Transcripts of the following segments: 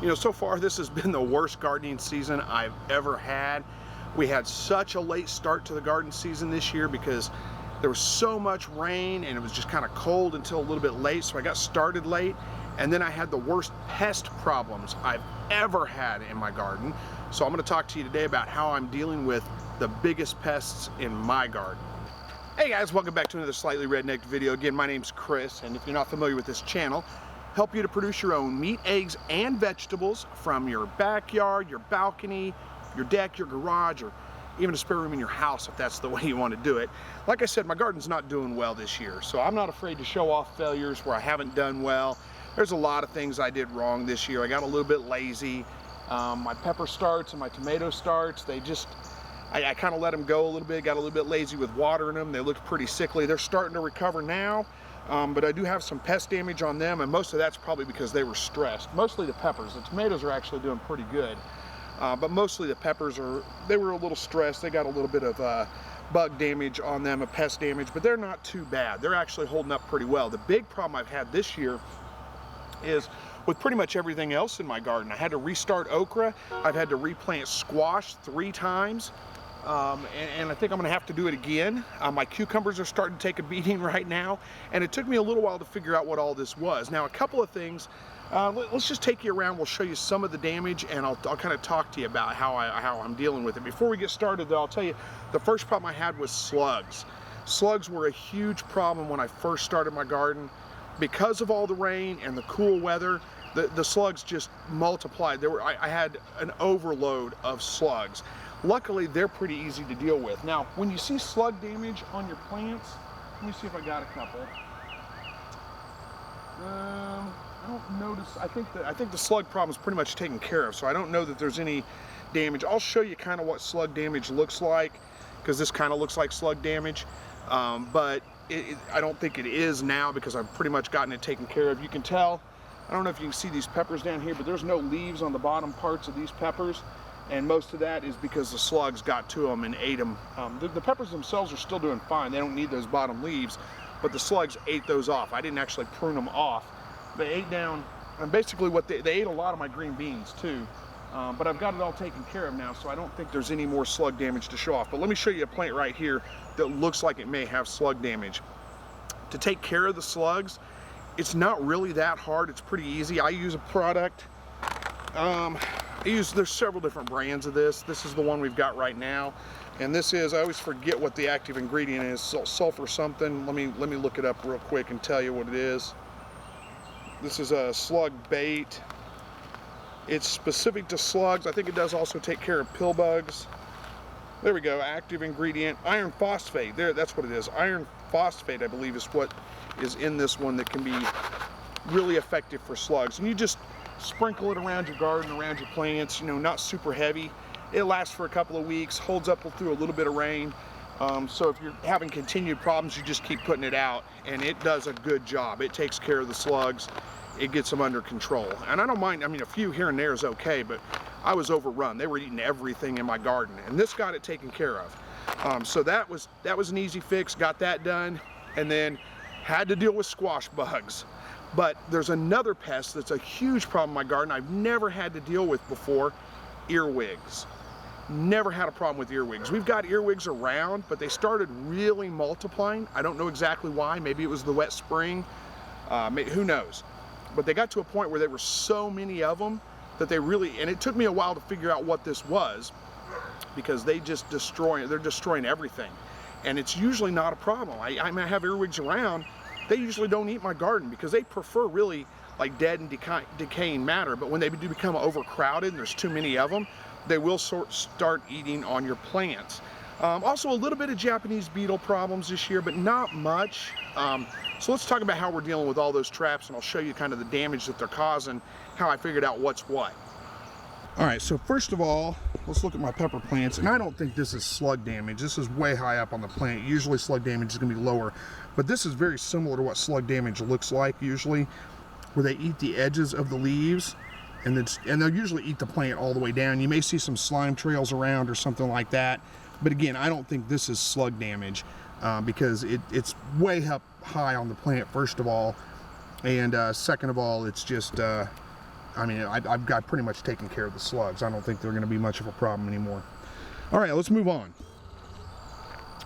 You know, so far this has been the worst gardening season I've ever had. We had such a late start to the garden season this year because there was so much rain and it was just kind of cold until a little bit late, so I got started late. And then I had the worst pest problems I've ever had in my garden. So I'm going to talk to you today about how I'm dealing with the biggest pests in my garden. Hey guys, welcome back to another Slightly Rednecked video. Again, my name's Chris, and if you're not familiar with this channel, help you to produce your own meat, eggs, and vegetables from your backyard, your balcony, your deck, your garage, or even a spare room in your house if that's the way you want to do it. Like I said, my garden's not doing well this year, so I'm not afraid to show off failures where I haven't done well. There's a lot of things I did wrong this year. I got a little bit lazy. My pepper starts and my tomato starts, I kind of let them go a little bit, got a little bit lazy with watering them. They looked pretty sickly. They're starting to recover now, but I do have some pest damage on them, and most of that's probably because they were stressed. Mostly the peppers. The tomatoes are actually doing pretty good, but mostly the peppers they were a little stressed. They got a little bit of bug damage on them, pest damage, but they're not too bad. They're actually holding up pretty well. The big problem I've had this year is with pretty much everything else in my garden. I had to restart okra. I've had to replant squash 3 times. And I think I'm going to have to do it again. My cucumbers are starting to take a beating right now, and it took me a little while to figure out what all this was. Now, a couple of things, let's just take you around. We'll show you some of the damage, and I'll kind of talk to you about how I'm dealing with it. Before we get started though, I'll tell you the first problem I had was slugs. Slugs were a huge problem when I first started my garden. Because of all the rain and the cool weather, the slugs just multiplied. I had an overload of slugs. Luckily, they're pretty easy to deal with. Now, when you see slug damage on your plants, let me see if I got a couple. I don't notice. I think the slug problem is pretty much taken care of, so I don't know that there's any damage. I'll show you kind of what slug damage looks like, because this kind of looks like slug damage, but I don't think it is now because I've pretty much gotten it taken care of. You can tell, I don't know if you can see these peppers down here, but there's no leaves on the bottom parts of these peppers. And most of that is because the slugs got to them and ate them. The peppers themselves are still doing fine. They don't need those bottom leaves, but the slugs ate those off. I didn't actually prune them off. They ate down, and basically what they ate a lot of my green beans too. But I've got it all taken care of now, so I don't think there's any more slug damage to show off. But let me show you a plant right here that looks like it may have slug damage. To take care of the slugs, it's not really that hard. It's pretty easy. I use a product. There's several different brands of this. This is the one we've got right now, and this is, I always forget what the active ingredient is, sulfur something. Let me look it up real quick and tell you what it is. This is a slug bait. It's specific to slugs. I think it does also take care of pill bugs. There we go, active ingredient, iron phosphate. There, that's what it is. Iron phosphate, I believe, is what is in this one that can be really effective for slugs. And you just sprinkle it around your garden, around your plants, you know, not super heavy. It lasts for a couple of weeks, holds up through a little bit of rain. So if you're having continued problems, you just keep putting it out, and it does a good job. It takes care of the slugs. It gets them under control. And I don't mind, I mean, a few here and there is okay, but I was overrun. They were eating everything in my garden, and this got it taken care of. So that was an easy fix, got that done, and then had to deal with squash bugs. But there's another pest that's a huge problem in my garden I've never had to deal with before, earwigs. Never had a problem with earwigs. We've got earwigs around, but they started really multiplying. I don't know exactly why. Maybe it was the wet spring. Who knows? But they got to a point where there were so many of them that and it took me a while to figure out what this was, because they're destroying everything. And it's usually not a problem. I have earwigs around. They usually don't eat my garden because they prefer really like dead and decaying matter. But when they do become overcrowded and there's too many of them, they will start eating on your plants. Also a little bit of Japanese beetle problems this year, but not much. So let's talk about how we're dealing with all those traps, and I'll show you kind of the damage that they're causing, how I figured out what's what. All right, so first of all, let's look at my pepper plants, and I don't think this is slug damage. This is way high up on the plant. Usually slug damage is gonna be lower, but this is very similar to what slug damage looks like usually, where they eat the edges of the leaves, and they'll usually eat the plant all the way down. You may see some slime trails around or something like that, but again, I don't think this is slug damage because it's way up high on the plant, first of all, and second of all, it's just I mean, I've got pretty much taken care of the slugs. I don't think they're going to be much of a problem anymore. All right, let's move on.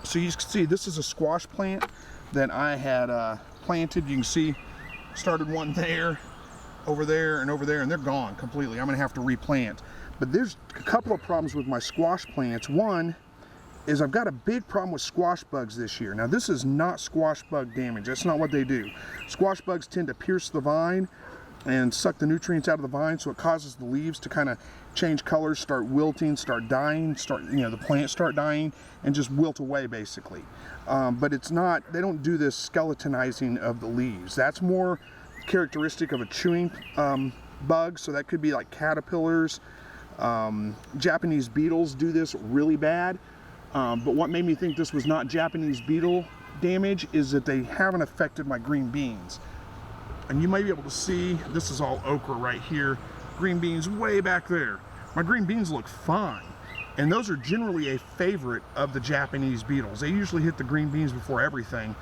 So you can see this is a squash plant that I had planted. You can see started one there, over there, and over there, and they're gone completely. I'm going to have to replant. But there's a couple of problems with my squash plants. One is I've got a big problem with squash bugs this year. Now this is not squash bug damage. That's not what they do. Squash bugs tend to pierce the vine and suck the nutrients out of the vine, so it causes the leaves to kind of change colors, start wilting, start dying, the plants start dying and just wilt away basically. But it's not, they don't do this skeletonizing of the leaves. That's more characteristic of a chewing bug, so that could be like caterpillars. Japanese beetles do this really bad. But what made me think this was not Japanese beetle damage is that they haven't affected my green beans. And you might be able to see, this is all okra right here, green beans way back there. My green beans look fine. And those are generally a favorite of the Japanese beetles. They usually hit the green beans before everything.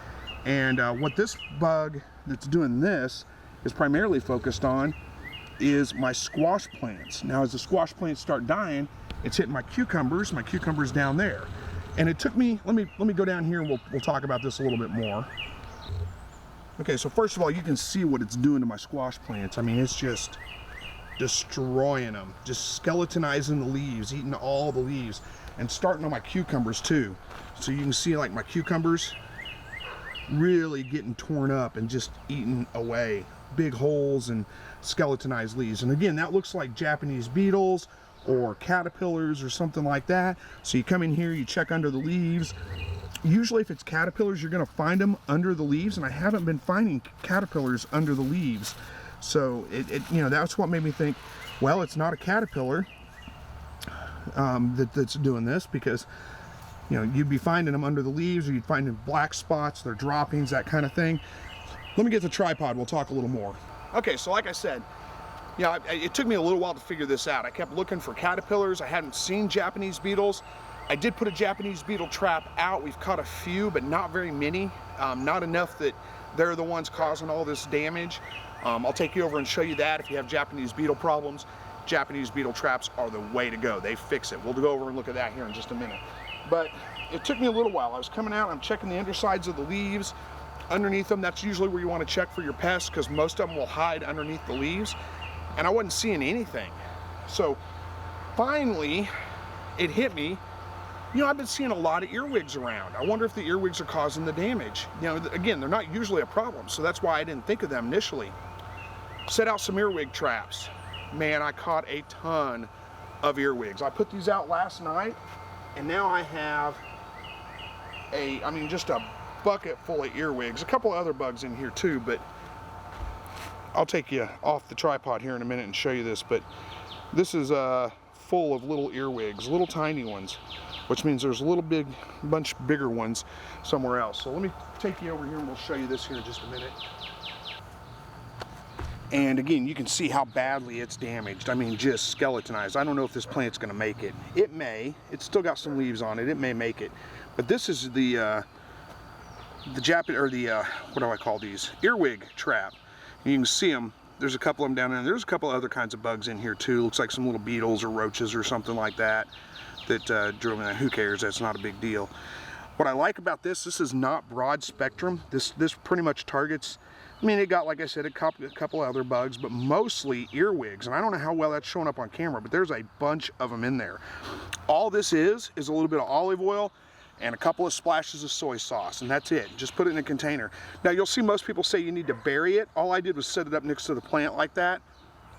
And what this bug that's doing this is primarily focused on is my squash plants. Now as the squash plants start dying, it's hitting my cucumbers down there. And it took me, let me go down here and we'll talk about this a little bit more. Okay, so first of all, you can see what it's doing to my squash plants. I mean, it's just destroying them, just skeletonizing the leaves, eating all the leaves, and starting on my cucumbers too. So you can see like my cucumbers really getting torn up and just eaten away. Big holes and skeletonized leaves. And again, that looks like Japanese beetles or caterpillars or something like that. So you come in here, you check under the leaves. Usually if it's caterpillars, you're going to find them under the leaves, and I haven't been finding caterpillars under the leaves. So that's what made me think, well, it's not a caterpillar that's doing this, because you'd be finding them under the leaves, or you'd find them black spots, their droppings, that kind of thing. Let me get the tripod, we'll talk a little more. Okay, so like I said, it took me a little while to figure this out. I kept looking for caterpillars. I hadn't seen Japanese beetles. I did put a Japanese beetle trap out. We've caught a few, but not very many. Not enough that they're the ones causing all this damage. I'll take you over and show you that if you have Japanese beetle problems. Japanese beetle traps are the way to go. They fix it. We'll go over and look at that here in just a minute. But it took me a little while. I was coming out, I'm checking the undersides of the leaves. Underneath them, that's usually where you want to check for your pests, because most of them will hide underneath the leaves. And I wasn't seeing anything. So finally, it hit me. I've been seeing a lot of earwigs around. I wonder if the earwigs are causing the damage. Again, they're not usually a problem, so that's why I didn't think of them initially. Set out some earwig traps. Man, I caught a ton of earwigs. I put these out last night, and now I have just a bucket full of earwigs. A couple of other bugs in here too, but I'll take you off the tripod here in a minute and show you this. But this is full of little earwigs, little tiny ones, which means there's a bunch bigger ones somewhere else. So let me take you over here and we'll show you this here in just a minute. And again, you can see how badly it's damaged. I mean, just skeletonized. I don't know if this plant's gonna make it. It may. It's still got some leaves on it. It may make it. But this is the what do I call these? Earwig trap. And you can see them. There's a couple of them down there. There's a couple other kinds of bugs in here too. Looks like some little beetles or roaches or something like that drove in. Who cares? That's not a big deal. What I like about this is not broad spectrum. This pretty much targets, it got, like I said, a couple other bugs, but mostly earwigs. And I don't know how well that's showing up on camera, but there's a bunch of them in there. All this is a little bit of olive oil and a couple of splashes of soy sauce, and that's it. Just put it in a container. Now you'll see most people say you need to bury it. All I did was set it up next to the plant like that,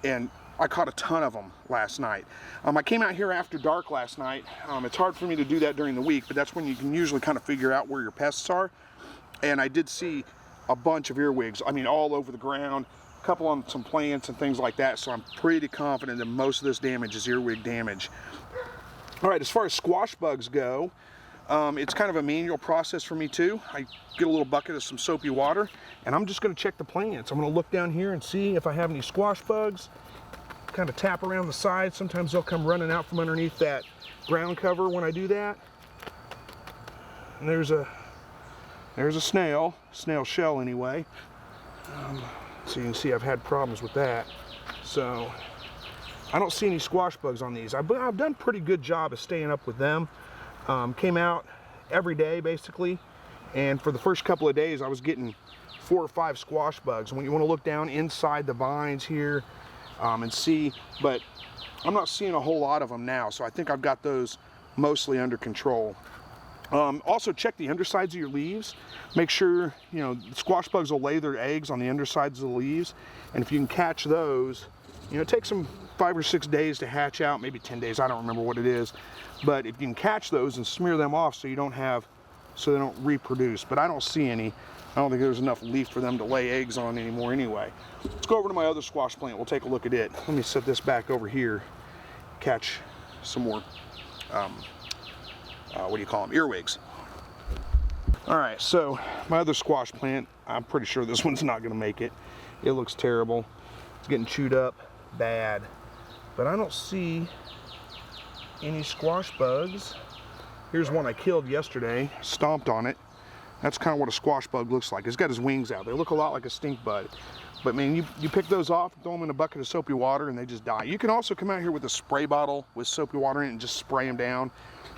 and I caught a ton of them last night. I came out here after dark last night. It's hard for me to do that during the week, but that's when you can usually kind of figure out where your pests are. And I did see a bunch of earwigs, all over the ground, a couple on some plants and things like that, so I'm pretty confident that most of this damage is earwig damage. All right, as far as squash bugs go, it's kind of a manual process for me too. I get a little bucket of some soapy water, and I'm just going to check the plants. I'm going to look down here and see if I have any squash bugs, kind of tap around the sides. Sometimes they'll come running out from underneath that ground cover when I do that. And there's a snail shell anyway. So you can see I've had problems with that. So I don't see any squash bugs on these. I've done a pretty good job of staying up with them. Came out every day basically, and for the first couple of days I was getting 4 or 5 squash bugs. When you want to look down inside the vines here and see, but I'm not seeing a whole lot of them now, so I think I've got those mostly under control. Also check the undersides of your leaves. Make sure, you know, squash bugs will lay their eggs on the undersides of the leaves, and if you can catch those, you know, it takes them 5 or 6 days to hatch out, maybe 10 days, I don't remember what it is, but if you can catch those and smear them off so they don't reproduce. But I don't see any. I don't think there's enough leaf for them to lay eggs on anymore anyway. Let's go over to my other squash plant. We'll take a look at it. Let me set this back over here, catch some more what do you call them, earwigs. All right, so my other squash plant, I'm pretty sure this one's not gonna make it. It looks terrible. It's getting chewed up bad, but I don't see any squash bugs. Here's one I killed yesterday, stomped on it. That's kind of what a squash bug looks like. It's got his wings out. They look a lot like a stink bug. But man, you pick those off, throw them in a bucket of soapy water, and they just die. You can also come out here with a spray bottle with soapy water in it and just spray them down.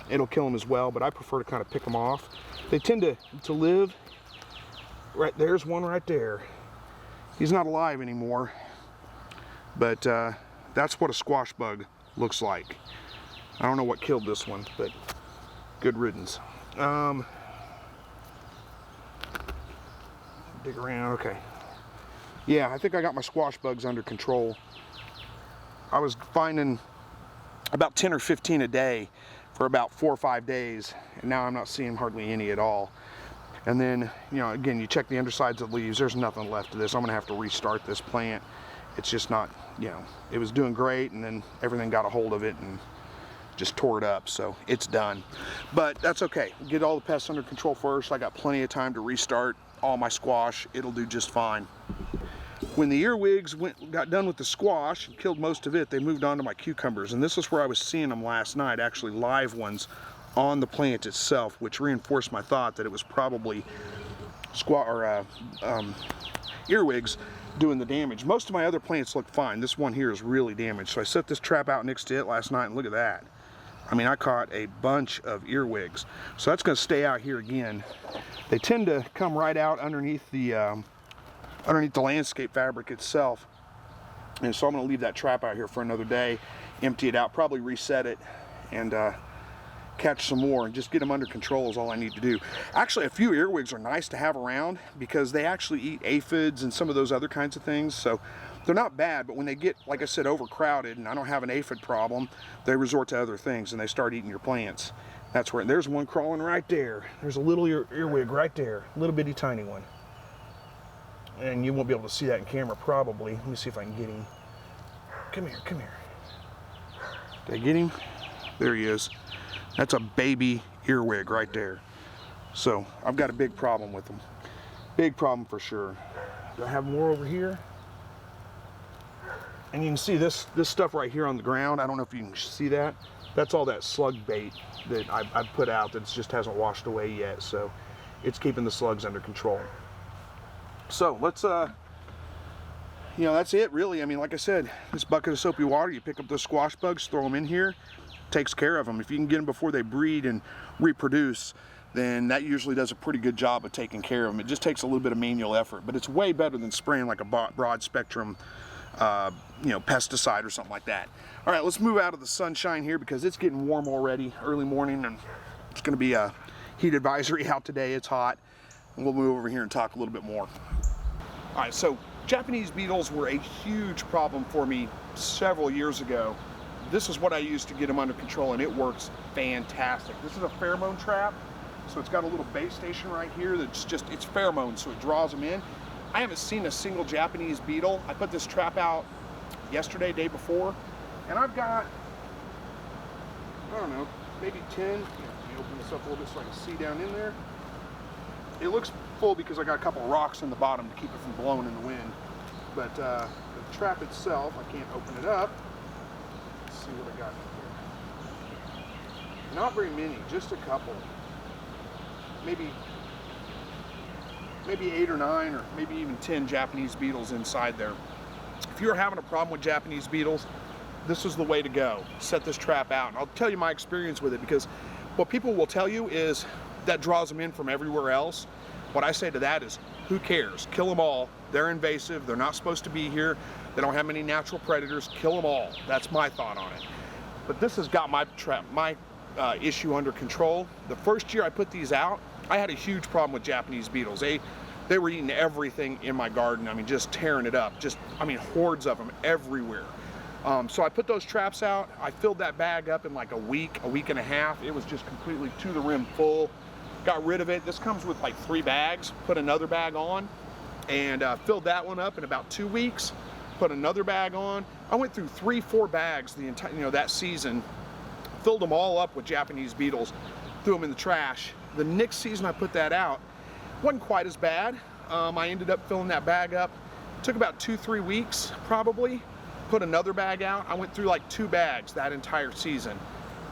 It'll kill them as well, but I prefer to kind of pick them off. They tend to live, right there's one right there. He's not alive anymore, but that's what a squash bug looks like. I don't know what killed this one, but good riddance. Dig around, okay. Yeah, I think I got my squash bugs under control. I was finding about 10 or 15 a day for about 4 or 5 days, and now I'm not seeing hardly any at all. And then, you know, again, you check the undersides of the leaves, there's nothing left of this. I'm gonna have to restart this plant. It's just not, you know, it was doing great, and then everything got a hold of it and just tore it up, so it's done. But that's okay. Get all the pests under control first. I got plenty of time to restart all my squash. It'll do just fine. When the earwigs got done with the squash and killed most of it, they moved on to my cucumbers, and this is where I was seeing them last night, actually live ones on the plant itself, which reinforced my thought that it was probably earwigs doing the damage. Most of my other plants look fine. This one here is really damaged, so I set this trap out next to it last night, and look at that. I mean, I caught a bunch of earwigs, so that's going to stay out here again. They tend to come right out underneath the landscape fabric itself, and so I'm going to leave that trap out here for another day, empty it out, probably reset it, and catch some more and just get them under control is all I need to do. Actually, a few earwigs are nice to have around because they actually eat aphids and some of those other kinds of things, so they're not bad. But when they get, like I said, overcrowded, and I don't have an aphid problem, they resort to other things and they start eating your plants. That's where, there's one crawling right there. There's a little earwig right there, little bitty tiny one. And you won't be able to see that in camera probably. Let me see if I can get him. Come here, come here. Did I get him? There he is. That's a baby earwig right there. So I've got a big problem with them. Big problem for sure. Do I have more over here? And you can see this stuff right here on the ground. I don't know if you can see that. That's all that slug bait that I've put out that just hasn't washed away yet. So it's keeping the slugs under control. So let's, you know, that's it really. I mean, like I said, this bucket of soapy water, you pick up those squash bugs, throw them in here, takes care of them. If you can get them before they breed and reproduce, then that usually does a pretty good job of taking care of them. It just takes a little bit of manual effort, but it's way better than spraying like a broad spectrum, you know, pesticide or something like that. All right, let's move out of the sunshine here because it's getting warm already, early morning, and it's going to be a heat advisory out today. It's hot. We'll move over here and talk a little bit more. All right, so Japanese beetles were a huge problem for me several years ago. This is what I used to get them under control, and it works fantastic. This is a pheromone trap, so it's got a little base station right here that's just, it's pheromone, so it draws them in. I haven't seen a single Japanese beetle. I put this trap out yesterday, day before, and I've got, I don't know, maybe 10. Let me open this up a little bit so I can see down in there. It looks full because I got a couple of rocks in the bottom to keep it from blowing in the wind. But the trap itself, I can't open it up. Let's see what I got in here. Not very many, just a couple. Maybe 8 or 9 or maybe even 10 Japanese beetles inside there. if you're having a problem with Japanese beetles, this is the way to go. Set this trap out. And I'll tell you my experience with it, because what people will tell you is that draws them in from everywhere else. What I say to that is, who cares? Kill them all. They're invasive. They're not supposed to be here. They don't have many natural predators. Kill them all. That's my thought on it. But this has got my issue under control. The first year I put these out, I had a huge problem with Japanese beetles. They were eating everything in my garden. I mean, just tearing it up. Hordes of them everywhere. So I put those traps out. I filled that bag up in like a week and a half. It was just completely to the rim full. Got rid of it. This comes with like 3 bags. Put another bag on, and filled that one up in about 2 weeks. Put another bag on. I went through 3-4 bags the entire, that season. Filled them all up with Japanese beetles. Threw them in the trash. The next season I put that out, wasn't quite as bad. I ended up filling that bag up. Took about 2-3 weeks probably. Put another bag out. I went through like 2 bags that entire season.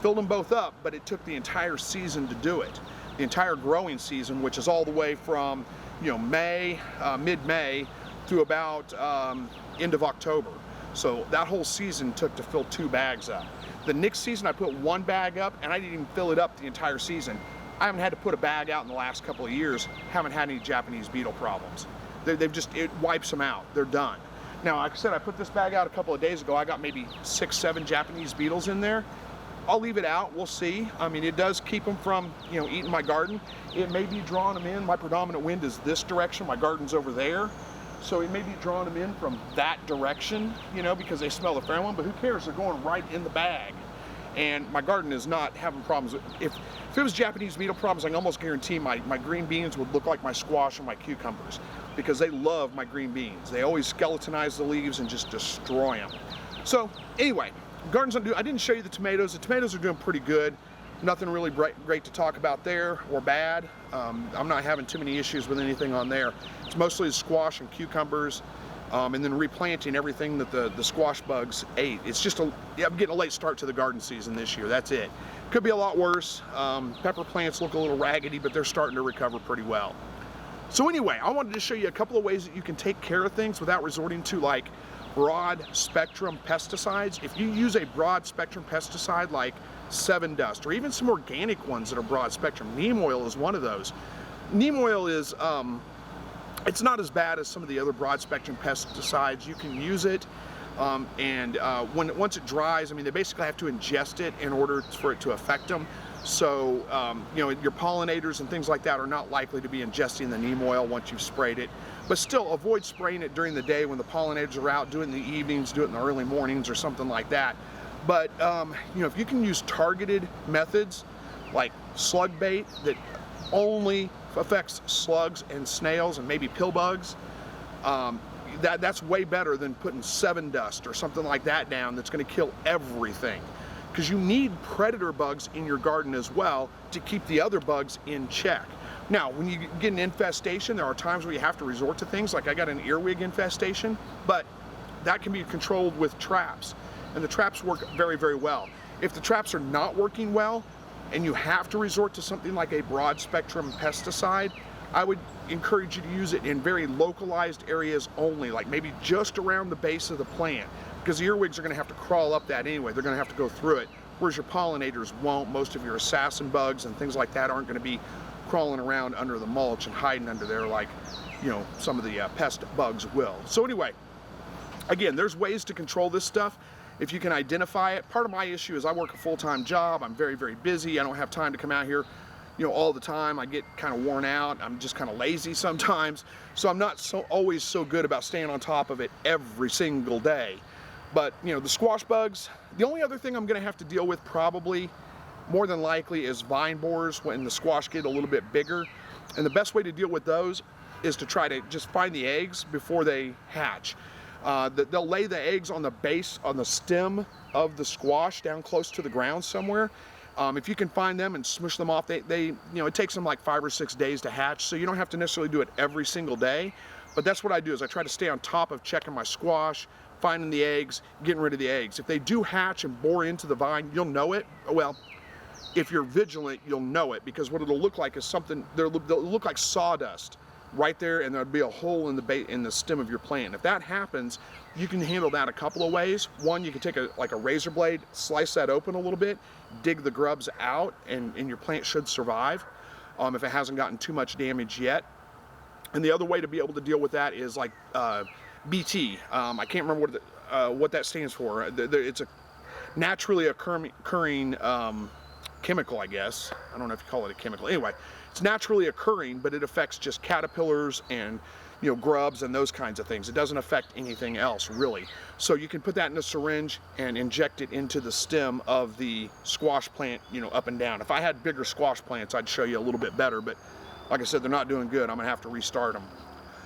Filled them both up, but it took the entire season to do it. The entire growing season, which is all the way from May, mid-May, through about end of October. So that whole season took to fill 2 bags up. The next season I put 1 bag up, and I didn't even fill it up the entire season. I haven't had to put a bag out in the last couple of years. Haven't had any Japanese beetle problems. It wipes them out. They're done. Now, like I said, I put this bag out a couple of days ago. I got maybe 6-7 Japanese beetles in there. I'll leave it out. We'll see. I mean, it does keep them from, eating my garden. It may be drawing them in. My predominant wind is this direction. My garden's over there. So it may be drawing them in from that direction, because they smell the pheromone, but who cares? They're going right in the bag. And my garden is not having problems. If it was Japanese beetle problems, I can almost guarantee my green beans would look like my squash and my cucumbers, because they love my green beans. They always skeletonize the leaves and just destroy them. So anyway, gardens I didn't show you the tomatoes. The tomatoes are doing pretty good. Nothing really great to talk about there, or bad. I'm not having too many issues with anything on there. It's mostly the squash and cucumbers, and then replanting everything that the squash bugs ate. It's just I'm getting a late start to the garden season this year. That's it. Could be a lot worse. Pepper plants look a little raggedy, but they're starting to recover pretty well. So anyway, I wanted to show you a couple of ways that you can take care of things without resorting to like broad spectrum pesticides. If you use a broad spectrum pesticide like 7 Dust, or even some organic ones that are broad spectrum, neem oil is one of those. Neem oil is it's not as bad as some of the other broad spectrum pesticides. You can use it, once it dries, I mean, they basically have to ingest it in order for it to affect them. So your pollinators and things like that are not likely to be ingesting the neem oil once you've sprayed it. But still, avoid spraying it during the day when the pollinators are out. Do it in the evenings, do it in the early mornings or something like that. But if you can use targeted methods like slug bait that only affects slugs and snails and maybe pill bugs, that's way better than putting 7 Dust or something like that down that's going to kill everything. Because you need predator bugs in your garden as well to keep the other bugs in check. Now, when you get an infestation, there are times where you have to resort to things like I got an earwig infestation, but that can be controlled with traps, and the traps work very, very well. If the traps are not working well and you have to resort to something like a broad spectrum pesticide, I would encourage you to use it in very localized areas only, like maybe just around the base of the plant, because the earwigs are going to have to crawl up that anyway. They're going to have to go through it, whereas your pollinators won't. Most of your assassin bugs and things like that aren't going to be crawling around under the mulch and hiding under there like some of the pest bugs will. So anyway, again, there's ways to control this stuff if you can identify it. Part of my issue is I work a full-time job. I'm very, very busy. I don't have time to come out here all the time. I get kind of worn out. I'm just kind of lazy sometimes. So I'm not always so good about staying on top of it every single day. But the squash bugs, the only other thing I'm going to have to deal with probably more than likely is vine borers when the squash get a little bit bigger. And the best way to deal with those is to try to just find the eggs before they hatch. They'll lay the eggs on the base, on the stem of the squash down close to the ground somewhere. If you can find them and smush them off, it takes them like 5 or 6 days to hatch, so you don't have to necessarily do it every single day. But that's what I do, is I try to stay on top of checking my squash, finding the eggs, getting rid of the eggs. If they do hatch and bore into the vine, you'll know it. Well, if you're vigilant, you'll know it, because what it'll look like is something, they'll look like sawdust. right there, and there'll be a hole in the stem of your plant. If that happens, you can handle that a couple of ways. One, you can take like a razor blade, slice that open a little bit, dig the grubs out, and your plant should survive if it hasn't gotten too much damage yet. And the other way to be able to deal with that is like BT. I can't remember what that stands for. It's a naturally occurring chemical, I guess. I don't know if you call it a chemical. Anyway, it's naturally occurring, but it affects just caterpillars and grubs and those kinds of things. It doesn't affect anything else really. So you can put that in a syringe and inject it into the stem of the squash plant, up and down. If I had bigger squash plants, I'd show you a little bit better, but like I said, they're not doing good. I'm gonna have to restart them.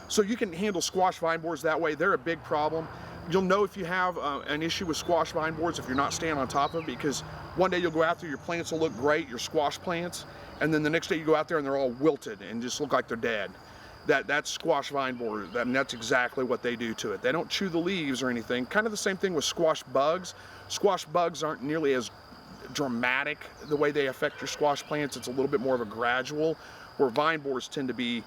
So you can handle squash vine borers that way. They're a big problem. You'll know if you have an issue with squash vine borers if you're not staying on top of it, because one day you'll go out there, your plants will look great, your squash plants, and then the next day you go out there and they're all wilted and just look like they're dead. That's squash vine borer. That's exactly what they do to it. They don't chew the leaves or anything. Kind of the same thing with squash bugs. Squash bugs aren't nearly as dramatic the way they affect your squash plants. It's a little bit more of a gradual, where vine borers tend to be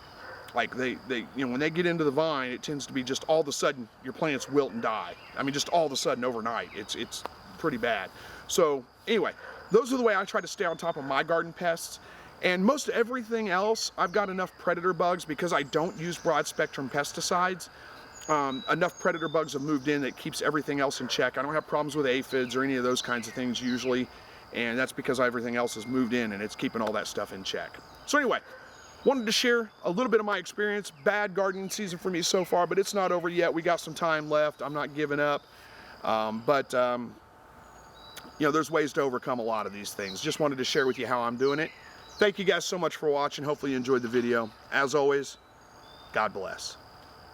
like when they get into the vine, it tends to be just all of a sudden your plants wilt and die. I mean, just all of a sudden overnight. It's pretty bad. So anyway, those are the way I try to stay on top of my garden pests. And most everything else, I've got enough predator bugs because I don't use broad spectrum pesticides. Enough predator bugs have moved in that keeps everything else in check. I don't have problems with aphids or any of those kinds of things usually. And that's because everything else has moved in and it's keeping all that stuff in check. So anyway, wanted to share a little bit of my experience. Bad gardening season for me so far, but it's not over yet. We got some time left. I'm not giving up. There's ways to overcome a lot of these things. Just wanted to share with you how I'm doing it. Thank you guys so much for watching. Hopefully you enjoyed the video. As always, God bless.